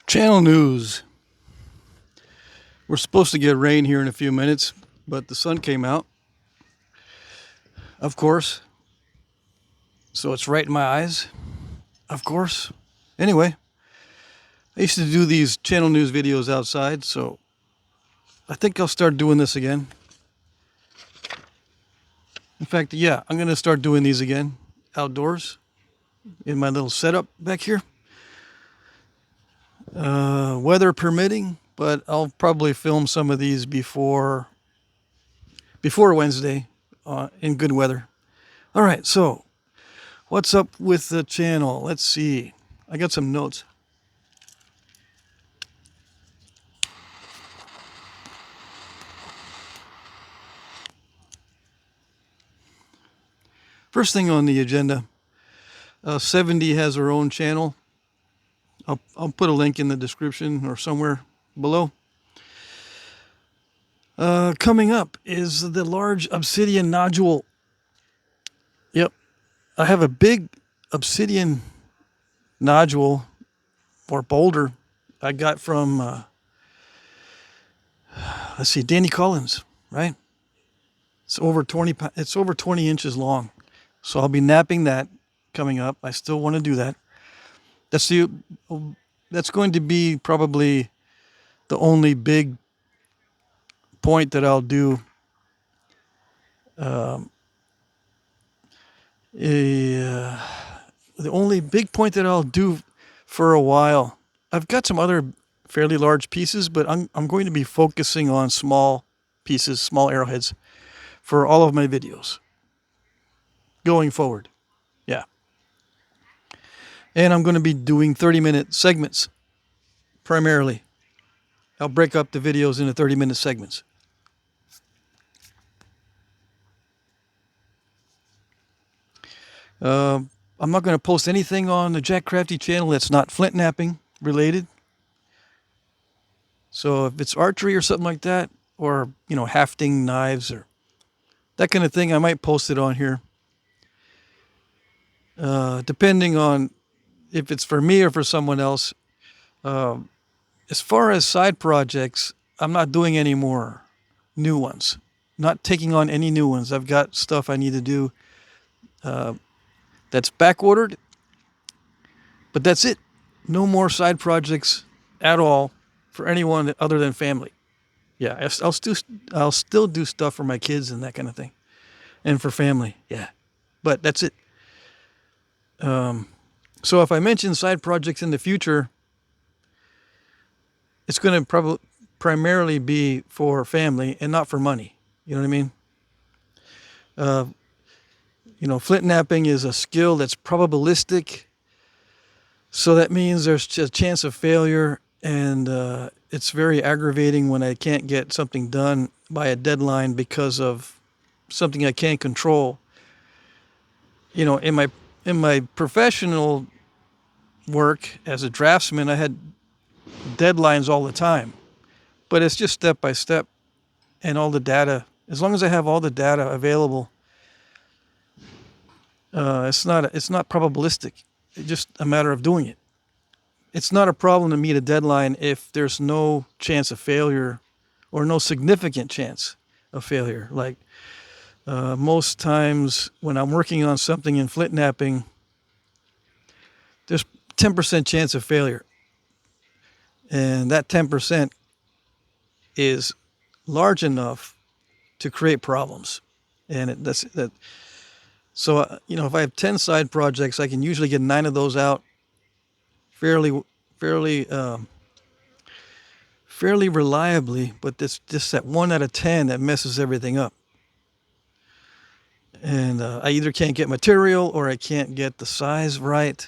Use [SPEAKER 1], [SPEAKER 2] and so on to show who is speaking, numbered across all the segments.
[SPEAKER 1] Channel news. We're supposed to get rain here in a few minutes, but the sun came out, of course. So it's right in my eyes, of course. Anyway, I used to do these channel news videos outside, so I think I'll start doing this again. In fact, yeah, I'm going to start doing these again outdoors in my little setup back here. Weather permitting, but I'll probably film some of these before Wednesday in good weather. All right, so what's up with the channel? Let's see. I got some notes. First thing on the agenda, 70 has her own channel. I'll put a link in the description or somewhere below. Coming up is the large obsidian nodule. Yep, I have a big obsidian nodule or boulder I got from, let's see, Danny Collins, right? It's over 20 inches long. So I'll be knapping that coming up. I still want to do that. That's going to be probably the only big point that I'll do. The only big point that I'll do for a while. I've got some other fairly large pieces, but I'm going to be focusing on small pieces, small arrowheads, for all of my videos going forward. Yeah. And I'm going to be doing 30-minute segments primarily. I'll break up the videos into 30-minute segments. I'm not going to post anything on the Jack Crafty channel that's not Flintknapping related. So if it's archery or something like that, or, hafting knives or that kind of thing, I might post it on here. Depending on if it's for me or for someone else. As far as side projects, I'm not doing any more new ones. Not taking on any new ones. I've got stuff I need to do that's back ordered. But that's it. No more side projects at all for anyone other than family. Yeah, I'll still do stuff for my kids and that kind of thing, and for family. Yeah, but that's it. So if I mention side projects in the future, it's going to primarily be for family and not for money. You know what I mean? Flint knapping is a skill that's probabilistic. So that means there's a chance of failure, and it's very aggravating when I can't get something done by a deadline because of something I can't control. In my professional work as a draftsman, I had deadlines all the time, but it's just step by step, and all the data. As long as I have all the data available, it's not probabilistic. It's just a matter of doing it. It's not a problem to meet a deadline if there's no chance of failure or no significant chance of failure. Like most times when I'm working on something in flint knapping, there's 10% chance of failure. And that 10% is large enough to create problems. And that's that. So, if I have 10 side projects, I can usually get 9 of those out fairly reliably, but it's just that 1 out of 10 that messes everything up. And I either can't get material or I can't get the size right.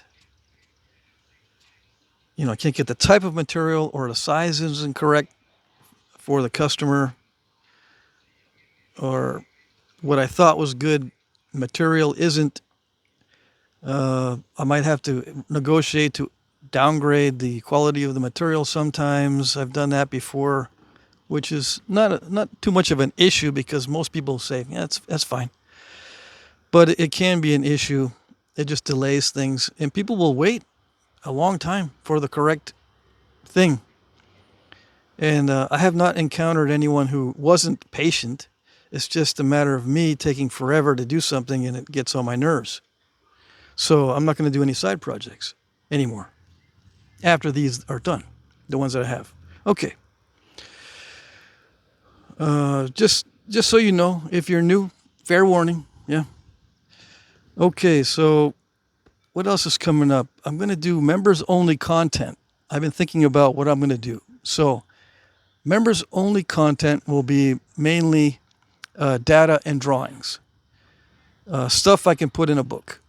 [SPEAKER 1] I can't get the type of material, or the size isn't correct for the customer, or what I thought was good material isn't. I might have to negotiate to downgrade the quality of the material sometimes. I've done that before, which is not too much of an issue because most people say, yeah, that's fine. But it can be an issue. It just delays things, and people will wait a long time for the correct thing. And I have not encountered anyone who wasn't patient. It's just a matter of me taking forever to do something, and it gets on my nerves. So I'm not going to do any side projects anymore after these are done, the ones that I have. Okay. Just so you know, if you're new, fair warning. Yeah. Okay, so what else is coming up? I'm going to do members only content. I've been thinking about what I'm going to do. So members only content will be mainly data and drawings, stuff I can put in a book.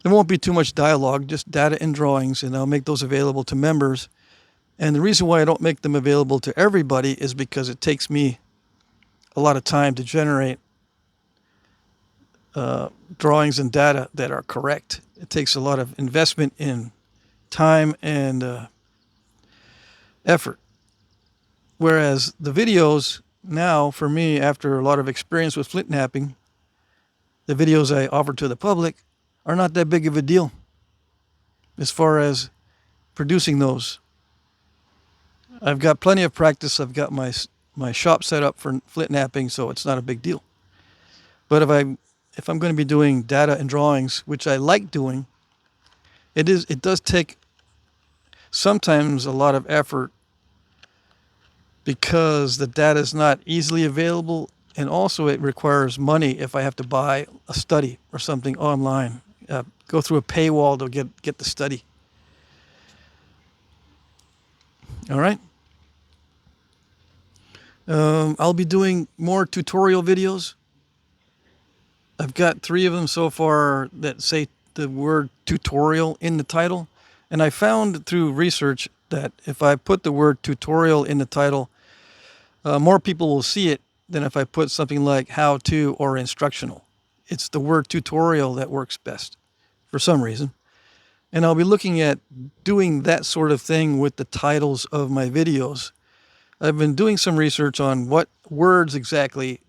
[SPEAKER 1] There won't be too much dialogue, just data and drawings, and I'll make those available to members. And the reason why I don't make them available to everybody is because it takes me a lot of time to generate drawings and data that are correct. It takes a lot of investment in time and effort. Whereas the videos now, for me, after a lot of experience with Flintknapping, the videos I offer to the public are not that big of a deal as far as producing those. I've got plenty of practice. I've got my shop set up for Flintknapping, so it's not a big deal. But if I'm going to be doing data and drawings, which I like doing, it does take sometimes a lot of effort because the data is not easily available, and also it requires money if I have to buy a study or something online, go through a paywall to get the study. All right. I'll be doing more tutorial videos. I've got 3 of them so far that say the word tutorial in the title. And I found through research that if I put the word tutorial in the title, more people will see it than if I put something like how to or instructional. It's the word tutorial that works best for some reason. And I'll be looking at doing that sort of thing with the titles of my videos. I've been doing some research on what words exactly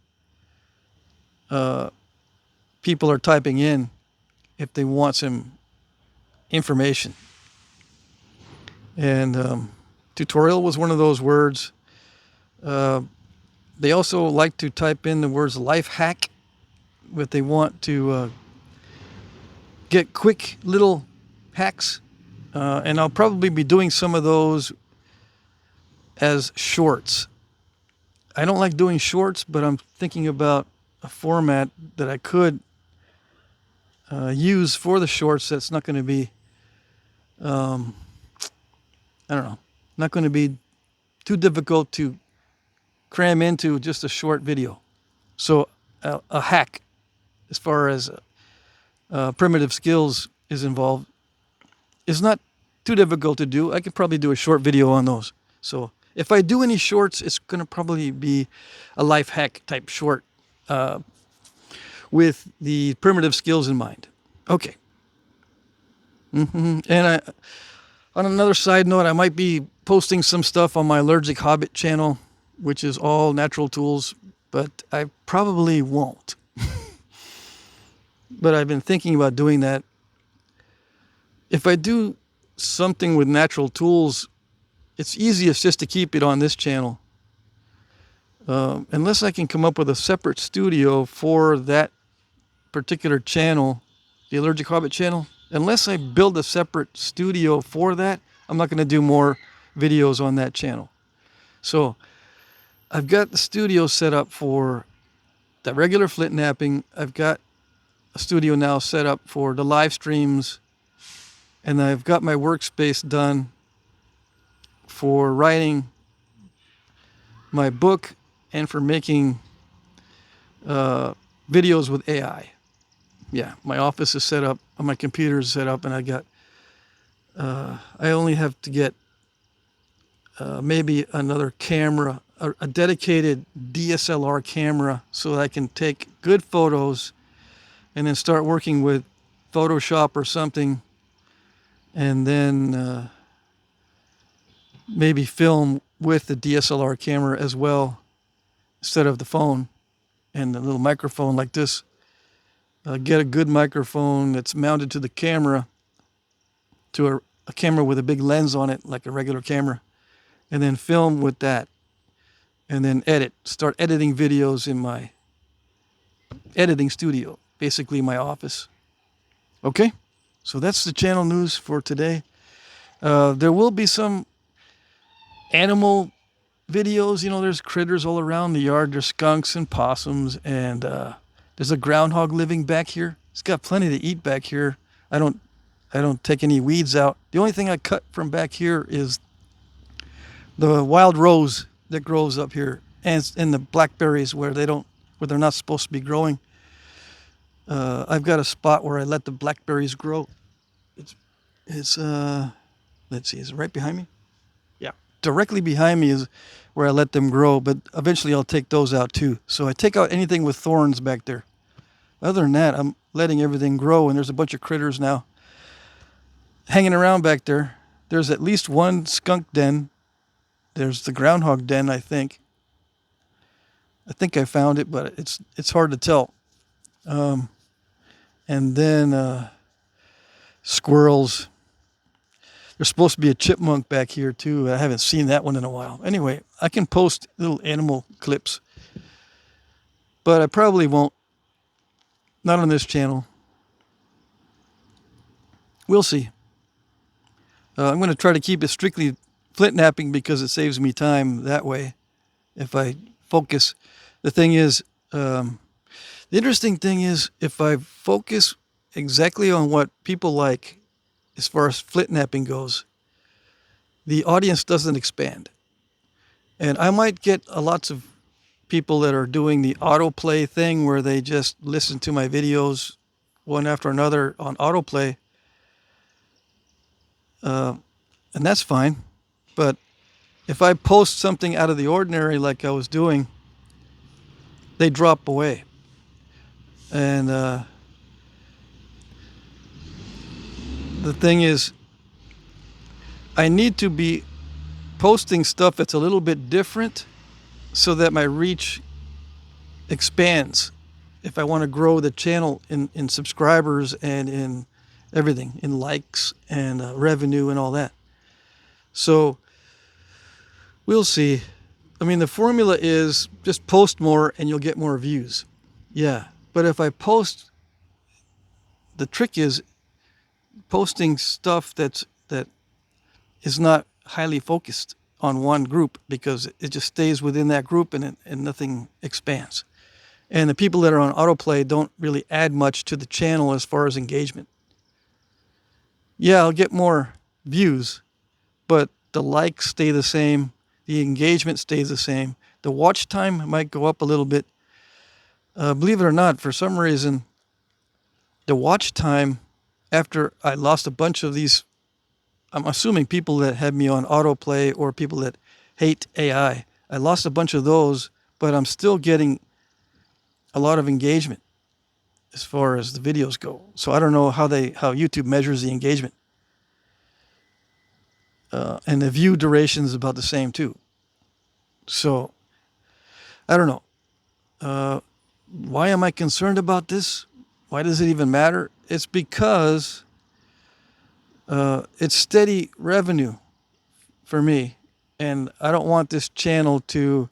[SPEAKER 1] people are typing in if they want some information. And tutorial was one of those words. They also like to type in the words life hack if they want to get quick little hacks. And I'll probably be doing some of those as shorts. I don't like doing shorts, but I'm thinking about a format that I could use for the shorts that's not going to be, I don't know, not going to be too difficult to cram into just a short video. So a hack as far as primitive skills is involved is not too difficult to do. I could probably do a short video on those. So if I do any shorts, it's going to probably be a life hack type short with the primitive skills in mind. Okay. And on another side note, I might be posting some stuff on my Allergic Hobbit channel, which is all natural tools, but I probably won't. But I've been thinking about doing that. If I do something with natural tools, it's easiest just to keep it on this channel. Unless I can come up with a separate studio for that particular channel, the Allergic Hobbit channel, unless I build a separate studio for that, I'm not going to do more videos on that channel. So I've got the studio set up for the regular Flintknapping. I've got a studio now set up for the live streams, and I've got my workspace done for writing my book and for making videos with AI. Yeah, my office is set up, my computer is set up, and I only have to get maybe another camera, a dedicated DSLR camera, so that I can take good photos and then start working with Photoshop or something, and then maybe film with the DSLR camera as well, instead of the phone and the little microphone like this. Get a good microphone that's mounted to the camera, to a camera with a big lens on it, like a regular camera, and then film with that, and then start editing videos in my editing studio, basically my office. Okay, so that's the channel news for today. There will be some animal videos. You know, there's critters all around the yard. There's skunks and possums, and there's a groundhog living back here. It's got plenty to eat back here. I don't take any weeds out. The only thing I cut from back here is the wild rose that grows up here, and the blackberries where they're not supposed to be growing. I've got a spot where I let the blackberries grow. It's let's see, is it right behind me? Yeah, directly behind me is where I let them grow, but eventually I'll take those out too. So I take out anything with thorns back there. Other than that, I'm letting everything grow, and there's a bunch of critters now hanging around back there. There's at least one skunk den. There's the groundhog den, I think. I think I found it, but it's hard to tell. And then squirrels. There's supposed to be a chipmunk back here too. I haven't seen that one in a while. Anyway, I can post little animal clips, but I probably won't. Not on this channel. We'll see. I'm going to try to keep it strictly Flintknapping because it saves me time that way if I focus. The thing is, the interesting thing is, if I focus exactly on what people like as far as Flintknapping goes, the audience doesn't expand. And I might get lots of people that are doing the autoplay thing where they just listen to my videos one after another on autoplay. And that's fine. But if I post something out of the ordinary like I was doing, they drop away. And the thing is, I need to be posting stuff that's a little bit different so that my reach expands if I want to grow the channel in subscribers and in everything, in likes and revenue and all that. So we'll see. I mean, the formula is just post more and you'll get more views. Yeah, but if I post, the trick is posting stuff that is not highly focused on one group, because it just stays within that group and nothing expands. And the people that are on autoplay don't really add much to the channel as far as engagement. Yeah, I'll get more views, but the likes stay the same, the engagement stays the same, the watch time might go up a little bit. Believe it or not, for some reason, the watch time, after I lost a bunch of these, I'm assuming people that had me on autoplay or people that hate AI, I lost a bunch of those, but I'm still getting a lot of engagement as far as the videos go. So I don't know how YouTube measures the engagement. And the view duration is about the same too. So I don't know. Why am I concerned about this? Why does it even matter? It's because it's steady revenue for me, and I don't want this channel to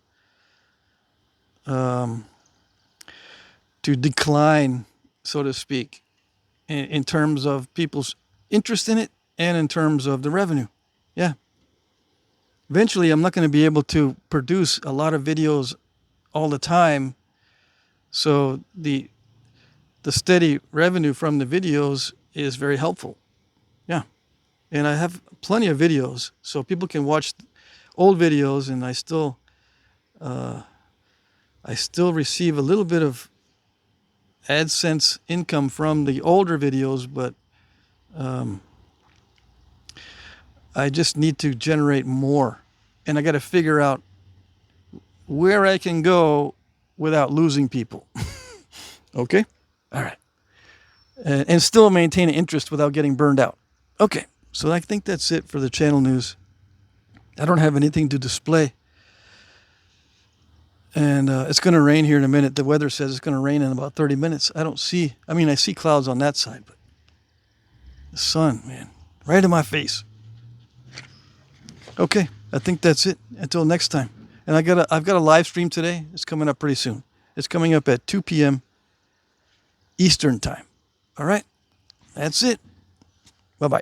[SPEAKER 1] decline, so to speak, in terms of people's interest in it and in terms of the revenue. Yeah. Eventually, I'm not going to be able to produce a lot of videos all the time, so the steady revenue from the videos is very helpful. Yeah. And I have plenty of videos, so people can watch old videos, and I still receive a little bit of AdSense income from the older videos, but I just need to generate more, and I got to figure out where I can go without losing people. Okay? All right. And still maintain an interest without getting burned out. Okay. So I think that's it for the channel news. I don't have anything to display. And it's going to rain here in a minute. The weather says it's going to rain in about 30 minutes. I see clouds on that side, but the sun, man. Right in my face. Okay, I think that's it. Until next time. And I've got a live stream today. It's coming up pretty soon. It's coming up at 2 p.m. Eastern time. All right? That's it. Bye-bye.